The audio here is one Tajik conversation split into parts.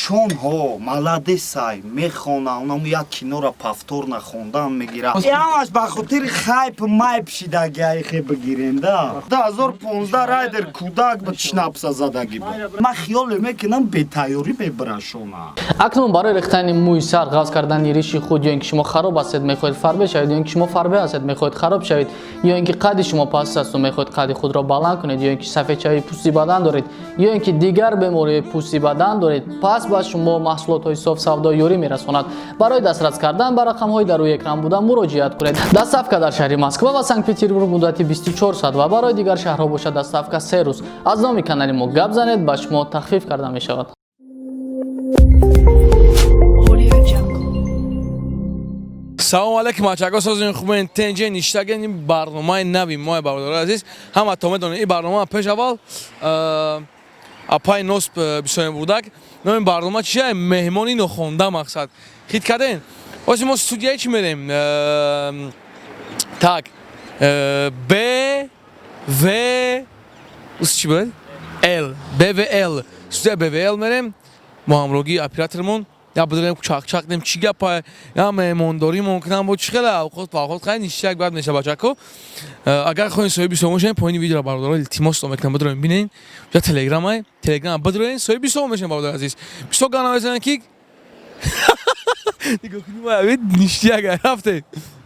Шон ҳо маладесай мехонам, нам як кинора повторно хондан мегирам. Ямаш ба хотири хайп майп шидагиай хе бигирем да. 2015 райдер кудак ба шнапса задаги ба. Ман хиёле мекунам бетайёрӣ бебрашона. акнун барои рехтани мӯи сар ғафз кардани риши худ ё ин ки шумо хароб ҳастед мехоҳед фарбе шавед ё ин ки шумо фарбе ҳастед мехоҳед хароб шавед ё ин ки қадди шумо паст асту мехоҳед қадди худро баланд кунед ё ин ки сафедчавии пӯсти бадан доред ё ин ки дигар бемории пӯсти бадан доред пас ба шумо маҳсулотҳои соф савдо ёрӣ мерасонад. Барои дастрас кардан ба рақамҳои дар рӯи экран буда муроҷиат кунед. Доставка дар шаҳри Москва ва Санкт-Петербург муддати 24 соат ва барои дигар шаҳрҳо бошад доставка 3 рӯз. Аз номи канали мо гап занед ба шумо тахфиф карда мешавад. салому алайкум ачако созин хубен тенҷе ништаген ин барномаи нави мои бародари азиз ҳаматон медонед ин барнома пеш аввал апай носб бисёр будак но ин барнома чия меҳмони нохонда мақсад хит карден ози мо студияи чӣ мерем так б в чӣ буд л бвл студияи бвл мерем мо ҳамроҳии операторимон я будем чак-чак дем чӣ гапа я меҳмондорӣ мумкинам бо чӣ хела авқот вақот хай ништак бад меша бачако агар хоҳем соҳиби сомо шавем поини видеоро бародаро илтимос мекунам бидроем бинен я телеграмай телеграм бидроен соҳиби сомо мешавем бародар азиз бисо гана мезанем ки нигоҳ кунӣ ма вид ништак рафте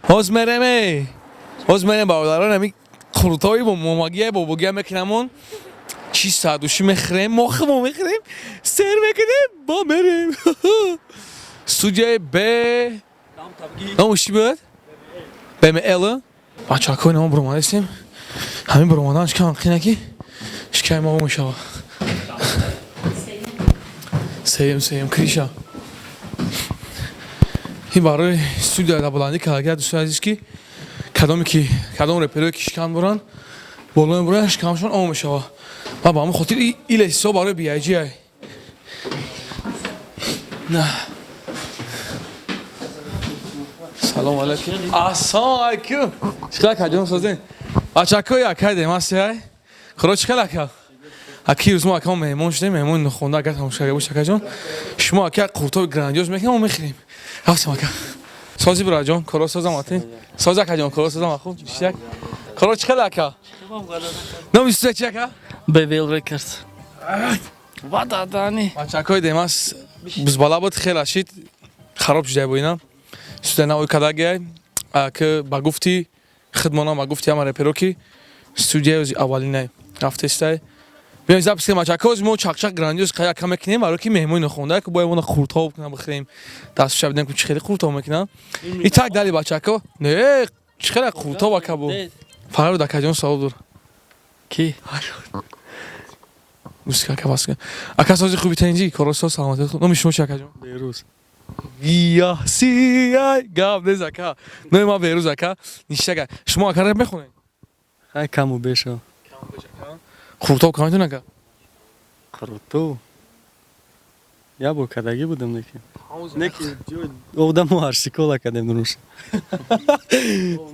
ҳоз мерем бародаро нами қуртои бо момагия бо богия мекунамон چی سادوشی میخریم مخمو میخریم سر میکنیم با میریم استودیوی ب ناموشی بود بم ال بچه ها کنیم ما برومان هستیم همین برومانان شکم خیلی نکی شکم ما میشه سیم کریشا این برای استودیو دبلندی کارگر دوستان عزیز کی کدام رپروی که شکم برن بالای برای شکمشون آم میشه و با همون خاطر این لحظه برای بیایجی های نه سلام علیکم السلام علیکم چقدر کجان سازین بچه های اکای دیم هستی های خدا چقدر اکا اکی روز ما اکا مهمون شدیم مهمون نخونده اگر تماشاگر باشه اکا جان شما اکا قورتای گراندیوز میکنیم و میخریم رفتیم اکا سازی برای جان کارا سازم آتین ساز اکا جان کارا سازم اخو بیشتر کارا چقدر اکا نمیسته چی اکا Bevel Records. Vada dani. Бачакои демас бузбала буд хеле шид хароб шуда бо ина студия навои кадагиай ки ба гуфти хидмона ба гуфти ама реперо ки студияи ози аввалинай рафтестай биёем запис кунем бачакои мо чақчақ грандиоз қая ка мекунем барои ки меҳмони нохонда ки бояд мона қуртҳо бикунам бихӯрем дастуша бидем ки чӣ хеле қуртҳо мекунам и так дали бачако не чӣ хеле қуртҳо бака бу фарҳад дакаҷон савоб дур Ки Музика каваска. Ака сози хуби тенҷи коросо саломатӣ худ. Номи шумо чӣ акаҷон? Берӯз. Я си ай гап нез ака. Номи ман Берӯз ака. Ништага. Шумо ака рэп мехонед? Хай каму беша. Хуртоб каматун ака? Хуртоб. Я бо кадаги будам неки. Неки одаму аршикола кадем дуруш.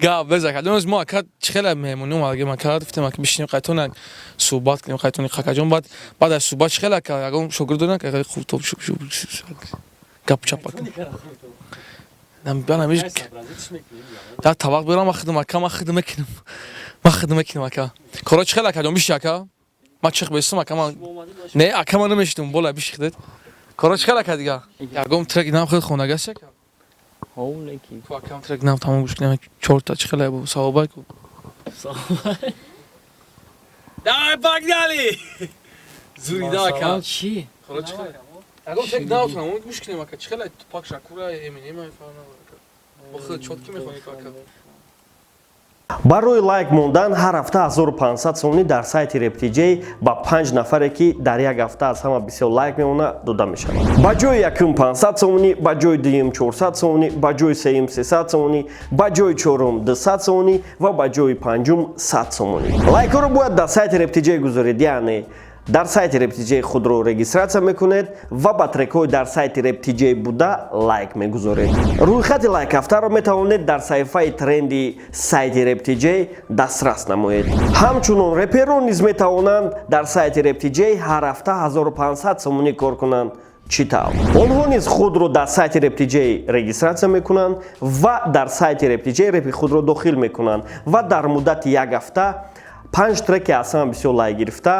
Гап нез ака. Номи мо ака чӣ хеле меҳмонӣ омадаги ман кард гуфтем ака бишинем қайтон суҳбат кунем қайтони қакаҷон баъд аз суҳбат чӣ хеле ака ягон шогирд дорем ака хуртоб гап чапа намиш дар табақ берам ахидам ака ман хидм мекунам ака кора чӣ хеле ака ҷон биши ака ман чиқ бестам ака ман не ака ман намешидам бола бишихдед кора чӣ хеле ака дига ягон трек нам хеле хонагас ака Ҳоулеки. акам трек нам тамом гӯш кунем 4 та чӣ хеле бу савобак Давай погнали! Зури да ака. Чи? Кора чӣ хеле ягон трек наутонам он гӯш кунем ака чӣ хеле Тупак Шакура Эминем бо хеле чотки мехонӣ ака барои лайк мондан ҳар ҳафта 1500 сомонӣ дар сайти RepTJ ба 5 нафаре ки дар як ҳафта аз ҳама бисёр лайк меона дода мешавад. Ба ҷои якум 500 сомонӣ, ба ҷои дуюм 400 сомонӣ, ба ҷои сеюм 300 сомонӣ, ба ҷои чорум 200 сомонӣ ва ба ҷои панҷум 100 сомонӣ. Лайкҳоро бояд дар сайти RepTJ гузоред, яъне дар сайти RepTJ худро регистратсия мекунед ва ба трекҳои дар сайти RepTJ буда лайк мегузоред. Рӯйхати лайк ҳафтаро метавонед дар саҳифаи тренди сайти RepTJ дастрас намоед. ҳамчунон реперон низ метавонанд дар сайти RepTJ ҳар ҳафта 1500 сомонӣ кор кунанд чӣ тавр? Онҳо низ худро дар сайти RapDJ регистратсия мекунанд ва дар сайти RapDJ репи худро дохил мекунанд ва дар муддати як ҳафта 5 треки аз ҳама бисёр лайк гирифта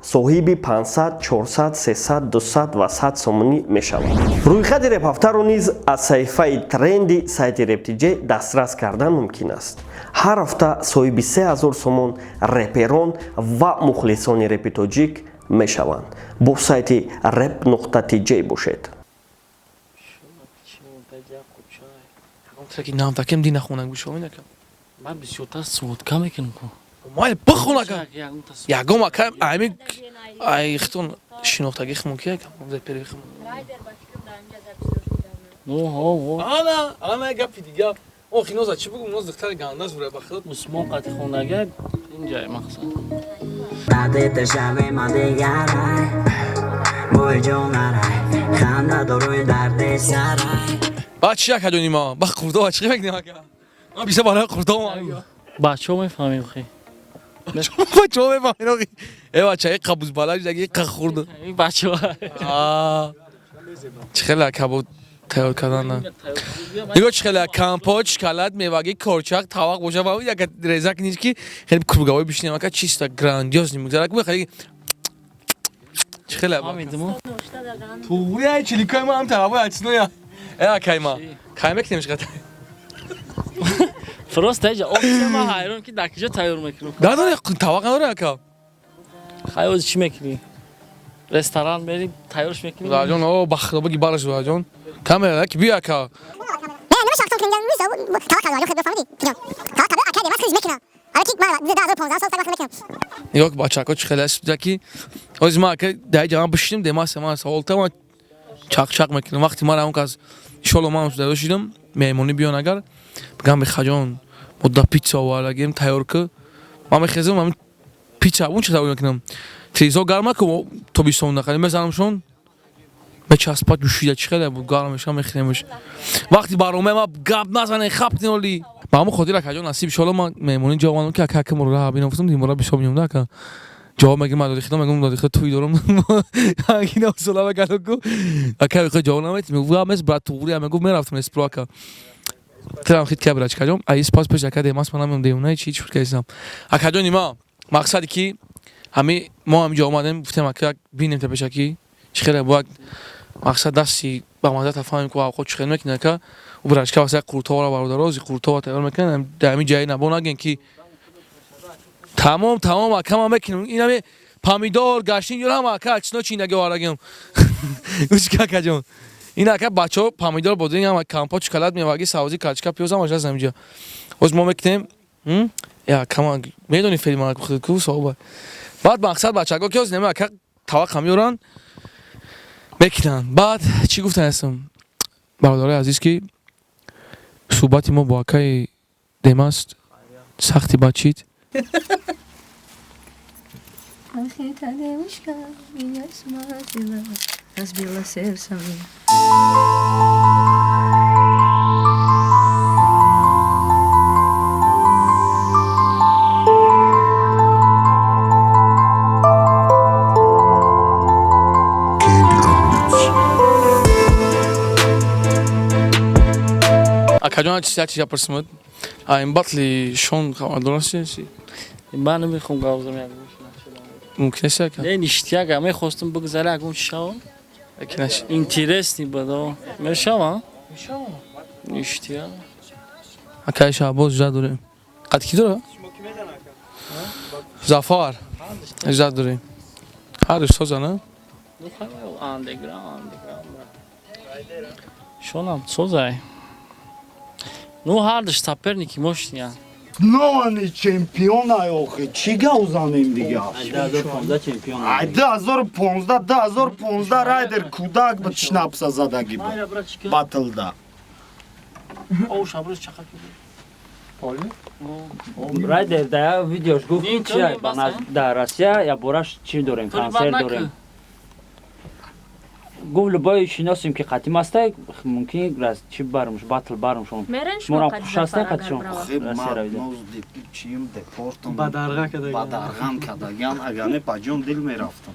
соҳиби 500, 400, 300, 200 ва 100 сомонӣ мешавад. Рӯйхати реп ҳафтаро низ аз саҳифаи тренди сайти RapDJ дастрас кардан мумкин аст. ҳар ҳафта соҳиби 3000 сомон реперон ва мухлисони репи тоҷик мешаванд. Бо сайти rap.tj бошед. треки навтакем ди нахонам гӯшо инакам. Ман бисёртар сотка мекунам. Майли бихонакам. Ягом акам ами ай хитон шинохтаги химон ки якам зепери химон. Ана гапи дига. О хиноза чӣ бугум ноз духтари гандаз бура ба худот Усмон қати хонага инҷай мақсад. Дадите шавима дигарай Муи ҷонарай Ханда доруи дарди сарай ба чӣ якадони ма ба қурдо ба чӣ мекунем ака ма биса барои қурдо Бачаҳо мефаҳмем хе. бачаҳо мефаҳмед оғи э бачаи қабузбаланд шудаги қақ хурд Бачаҳо. чӣ хеле кабод тайёр кардан нигоҳ чӣ хеле компот шоколад меваги корчак тавақ боша ва як резак низ ки хеле кургавои бишинем ака чиста грандиозни мегзарад хеле чӣ хеле туя чиликои ма ҳам тарафои ачсиноя э акай ма кай мекунем шиката Просто эҷа офисе ма ҳайрон ки дар киҷо тайёр мекунам. надоре тавақ надоре ака Хайоз чӣ мекунӣ? Ресторан мерӣ тайёрш мекунӣ? зуаҷон о бахтоба гибараш зуаҷон камера ки бия ака нигоҳ ки бачако чӣ хеле аст ки ози ма ака даи ҷама бишинем демаса ҳолта ма чақ мекунам вақти мара он кас иншолло ман дадо шидам меҳмонӣ биён агар бигам бехаҷон модда питса овардагем тайёр ки ман мехезам ҳамин питса он чӣ тайёр мекунам фризо гарм накун тобистон нақали мезанамшон мечаспад душида чӣ хеле гарм мешавад мехӯремш вақти баромаи ма гап назанед хапни оли ба ҳамон хотир акаҷон насиб иншолло ман меҳмонӣ ҷавоб мадам ки ака мора бинавфтам димора бисёр миёмда ака ҷавоб мегӯям ман додихидам мегӯям додихид туй дорам ина сола мекардам ку ака мехоҳ ҷавоб намед мегӯям мес брат туғурия мегӯфт мерафтам эспро ака тирам хит ки брачка ҷон ай спас пеш ака демас манам демунаи чӣ шуркайсам акаҷони ма мақсаде ки ҳами мо ҳами ҷо омадем гуфтем ака бинем та пешаки чӣ хеле бояд мақсад дасти ба маза тафаҳмем ки авқот чӣ хеле мекунад ака у брачка васаи қуртовара бародарози қуртова тайёр мекунад дар ҳамин ҷаи набо наген ки тамом ака ман мекунам инами помидор гаштин ҷӯрам ака ачино чинаги овардагем гӯшка акаҷон ин ака бачаҳо помидор бодиринг ҳама компот шоколад меваги сабзи качка пиёзам ажаз намиҷа оз мо мекунем ака ман медони фели ман худод ку соҳиба баъд мақсад бачаҳо ки оз нема ака таваққа меёранд мекунанд баъд чӣ гуфтан ҳастам бародарои азиз ки суҳбати мо бо акаи демаст сахти бачид акаҷон чӣ япарсимад ин батли шон хабардор ҳасти Ман намехоҳам гавзам як мумкин аст ака не ништияга мехостам бигзара ягон шава интересни бадо мешава ништия акаи шаҳбоз иҷозат дорем қад ки дора зафар иҷозат дорем ҳар соза на шонам созай ну ҳардаш соперники мошния Новани чемпионай охи чӣ гавзанем дига 2015 райдер кӯдак ба шнапса задаги батлда Райдер да видеош гуфти чи да Россия я бораш чи дорем концерт дорем گفت لبای شناسیم که قدیم است ممکن راست چی برمش باتل برمش اون Мерен مرا шмо خوش است قدشون خیلی مغنوز دیدی چیم دپورتم بدرغم کدگان اگانه بجام دل میرفتم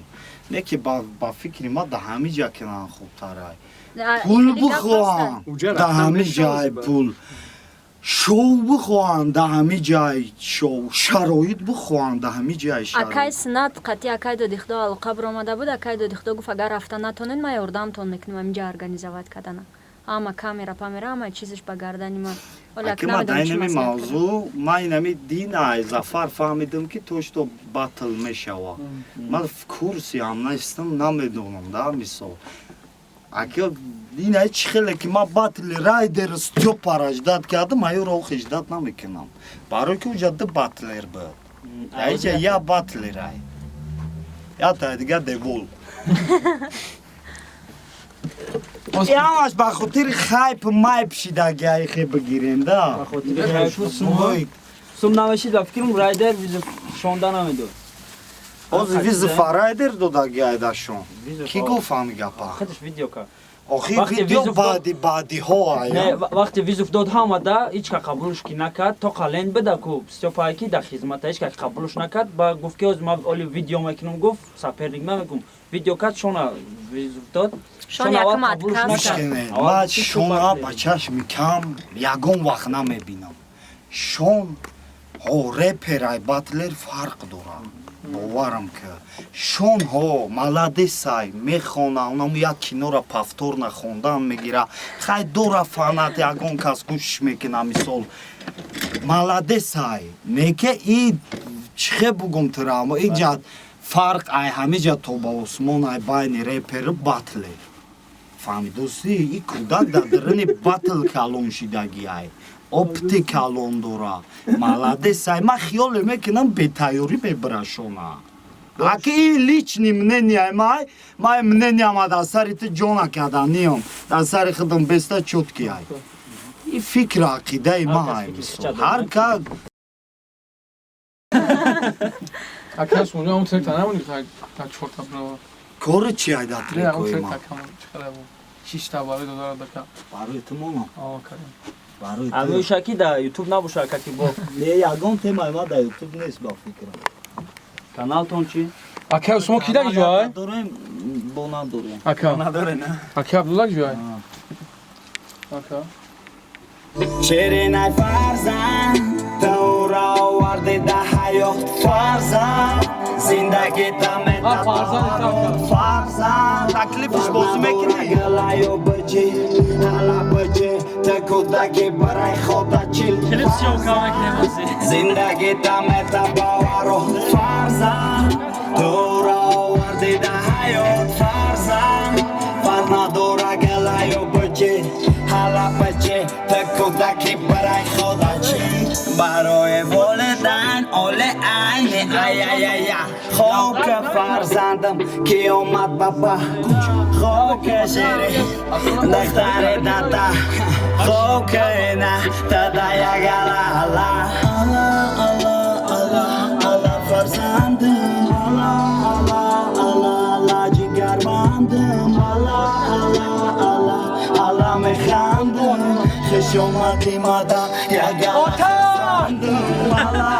نه که با فکری ما ده همه جا کنن خوب ترای پول بخوان ده همه جای پول شو بخوان ده همه جای شو شرایط بخوان ده همه جای Акай شرایط снат қати акай додихто алқаб омада буд акай додихто гуфт агар рафта натонен ма ёрдамтон мекунам аминҷа организоват кардана ама камера памера ама чизиш ба гардани ма اگه ما دینمی موضوع ما اینمی دین ای زفر فهمیدم که توش تو باتل میشوا من کورسی هم نیستم نمیدونم دا مثال اگه دین ای چخیله که ما باتل رایدر استیو پاراج داد کردم ایو رو خجدت نمیکنم برای که وجده باتلر بود ایجا یا باتل رای یا تا دیگه دیول یامش با خاطر خایپ مای پشیدگی ای خیلی بگیریم دا سوم نوشید و فکرم رایدر ویز شونده نمیدو از ویز فرایدر دادگی ای داشون کی گفتم گپا خودش ویدیو که آخی وقتی ویدیو ویزو بعدی ها نه آیا وقتی ویزو داد ها آمده هیچ که قبولش کی نکرد تا قلند بده که استیفای کی در خدمت هیچ که قبولش نکرد با گفت که از ما اولی ویدیو میکنم گفت سپرنگ میگم ویدیو کات شونا ویزو داد شون یکم ادکار مشکنه ما شونا بچهش میکم یگون وقت نمیبینم شون ها رپرای باتلر فرق دارم باورم که شون ها молодецай мехона онам як кинора повтор нахондан мегира хай дора фанат ягон кас гӯш мекина мисол молодецай неке и чихе бугум тирам иҷа фарқ ай ҳамиҷа то ба осмон ай байни репер батле фаҳмидоси и кӯдак дар дарани батл калон шидагӣ ай опти калон дора молодецай ман хиёле мекунам бетайёрӣ мебирашона аки и лични мнение май мнениама дар сари ту ҷона карданиём дар сари худам беста чотки ай и фикри ақидаи май ҳар кас Акас уня он трек танамуни хай та чорта бро. кори чи ай дар Не, он трекои трек ма такам чикара бу. Шишта бари додара дака. барои ту моно Ава карим. барои ту амишаки да ютуб набоша ки бо не ягон темаи ма дар ютуб нест ба фикрам каналтон чи Ака шумо кида ҷоy? дорем бо надорем Ака. надоре на Ака Абдулла ҷоy? Ака. шеринай фарзанд тура оварди да ҳаёт фарзанд зиндагита метавон фарзанд таклифиш бозӣ мекунӣ галаё бачи ҳала бачи та кӯдаки барай хода чил клип съёмка мекунем зиндагита метаваро фарзанд тура оварди да ҳаёт фарзанд фарқ надора галаё бачи ҳала бачи та кӯдаки барай хода чил барои волидайн оли айни аяяя хока фарзандам ки омад баба хока шери дахтари дада хока ина дада ягала ала ала ала ала ала фарзандам ала ала ала ала ҷигарбандам ала ала ала ала механдам خوش اومدی مادر یگان فرزندم والا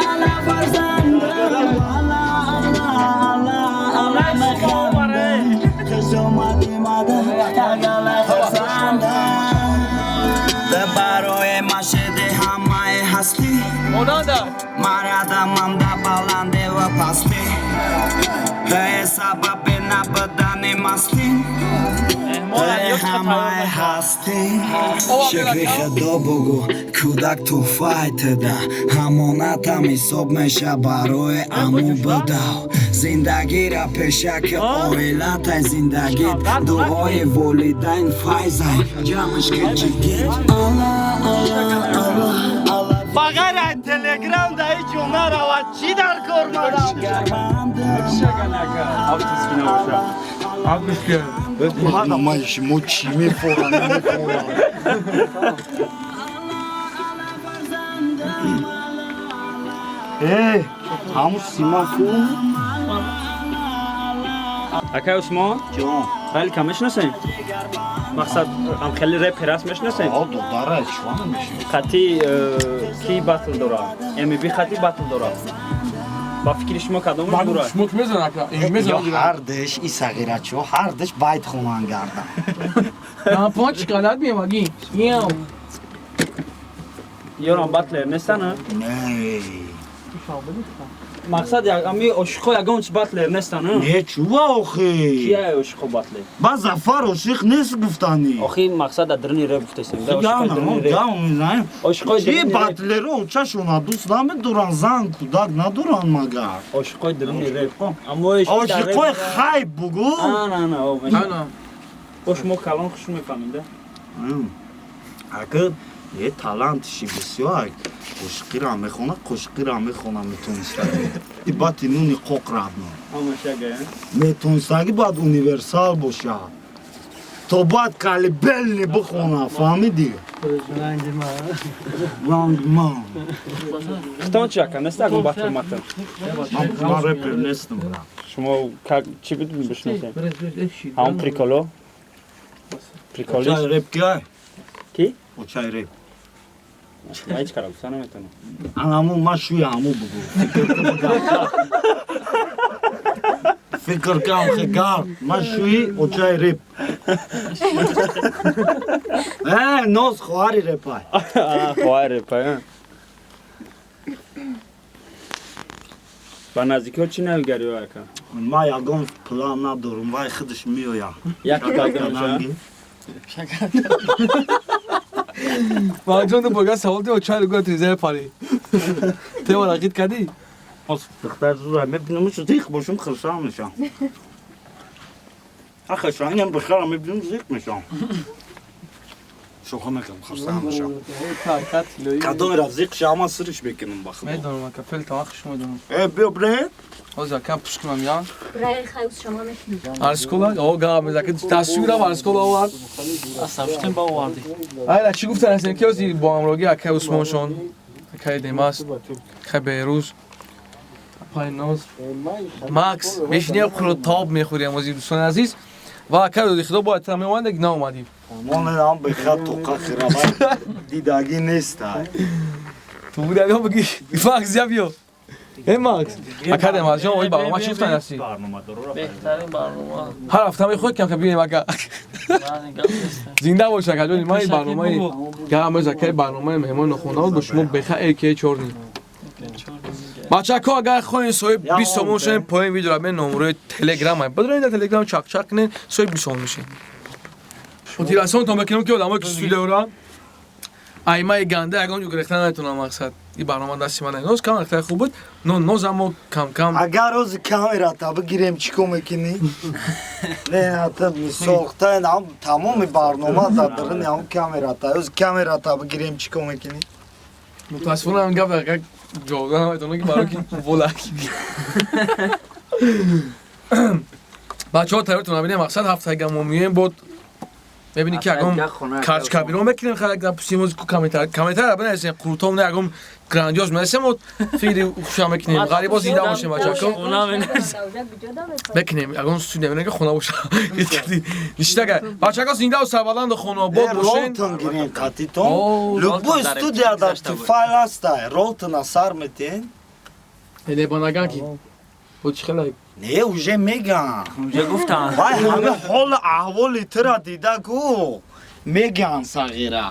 والا فرزندم والا والا مخندم خوش اومدی مادر یگان فرزندم به برای مشهد همه هستی مردمم در بلنده و پستی به سبب نبودن مستی همه هستی شکری خدا بگو کودک توفایت ده همانتم حساب میشه برای امو بدو زندگی را پیشک آیلت زندگیت دعای والدین فایزای جمعش که جگید بغیر این تلگرام دا ای جمعه را و چی در کار مادم ما ایشی مو چی میفورن همون سیما کن акай усмон جان خیلی کم میشناسین مقصد هم خیلی رپر هست میشناسین آه دختره شما نمیشین خطی کی باتل داره ام بی خطی باتل داره با فکر شما کدومش داره شموک میزنه که این یا میزنه هر دش ای صغیره چو هر دش باید خونان گردن من پنج کالات میمگی یو یارم باتلر نیستن نه مقصد امی عاشقا یگانچ باتلر نیستن نه چوه آخی کیه عاشقا باتلر با زفر عاشق نیست گفتانی آخی مقصد درنی رپ گفتیم گم میزنیم عاشقای چی درنی رپ بطلرو چشونا دوست نمیدورن زن کودک ندورن مگر عاشقای درنی رپ اما عاشقای خیب بگو نه انا شما کلام خوش میفهمید اگر یه تالنتشی بسیار قشقی را میخونه قشقی را میخونه میتونستگی ای باتی نونی قوق رابنو اما شگه میتونستگی باید اونیورسال باشه تو باید کلیبل بخونه فهمیدی؟ رنگ من ختان چه کن نیست اگه باتل ماتل من رپر نیستم شما چی بدون بشناسیم همون پریکولو چای پریکولیست رپ که؟ کی؟ او چای رپ من هیچ کار بسا نمیتونم همون من شوی همون بگو فکر کم خیکار من شوی او چای رپ نوز خواهری رپ های خواه رپ با نزدیکی ها چی نویگری ها کن؟ ما یکم پلان ندارم وای خودش میویا یکی بگم ما جون بگا سوال تو چای گفت ریزه پاری تو راقیت کردی دختر زور میبینم چه دیخ باشم خرسان میشم خرسان هم بخیرم میبینم دیخ میشم شوخه میکنم خرسان میشم کدوم را زیق شما سرش بکنم بخم میدونم که فیل تا آخرش میدونم بیا برید از کم پوش کنم یا برای خیوز شما میکنید ارسکولا او گام میذاره تصویر ارسکولا آورد اصلا با واردی آیا چی گفتن هستن که از با امروگی اکه عثمانشون اکه دیماس اکه بیروز پای نوز ماکس میشنیم خود تاب میخوریم از دوستان عزیز و اکه دو خدا باید تمام وند دیگه نامدیم من هم بخواد تو خیرابای دیدگی نیست تو بود اگه بگی ماکس زیادیو ای ماکس اکه دیماس جان وی با ما چی گفتن هستی بهترین برنامه هر هفته می خود کم که بیایم اگه زنده باشه که ما این برنامه گام زکای برنامه مهمان خونه با شما بخیر که چورنی بچه ها اگر خواهین صاحب 20 تومن شدین پایین ویدیو را به نمره تلگرام هم بدرین در تلگرام چک چک کنین صاحب 20 تومن میشین موتیواسیون تا بکنم که آدمایی که استودیو را ایمای گنده اگه اونجا گرفتن نتونم مقصد این برنامه دستی من نوز کم اختیار خوب بود نوز اما کم کم اگر روز کامیرا تا بگیریم چیکو میکنی؟ نه تا میساخته هم تمام برنامه دادرن هم کامیرا تا روز کامیرا تا بگیریم چیکو میکنی؟ متاسفانه من گفت اگه جوابدان نمیتونم که برای که ولکی بچه ها تایرتون ببینیم مقصد هفته اگه ما میایم بود ببینید که اگم کارچ کبیرون بکنیم خیلی اگه پسیموز کامیتر را بنویسیم قروتام نه اگم گراندیوز میرسیم و خیلی خوشا میکنیم غریبا زیده باشیم بچه ها بکنیم اگه استودیو نمیره که خونه باشه نیشته که بچه ها زنده و سربلند خونه بود باشین رولتون گیرین کاتیتون لبو استودیا داشتی فایل هسته رولتون سر میتین ایده بانگان کی بود چی خیلی نه اوجه میگن اونجا گفتن وای همه حال احوالی ترا دیده گو میگن صغیره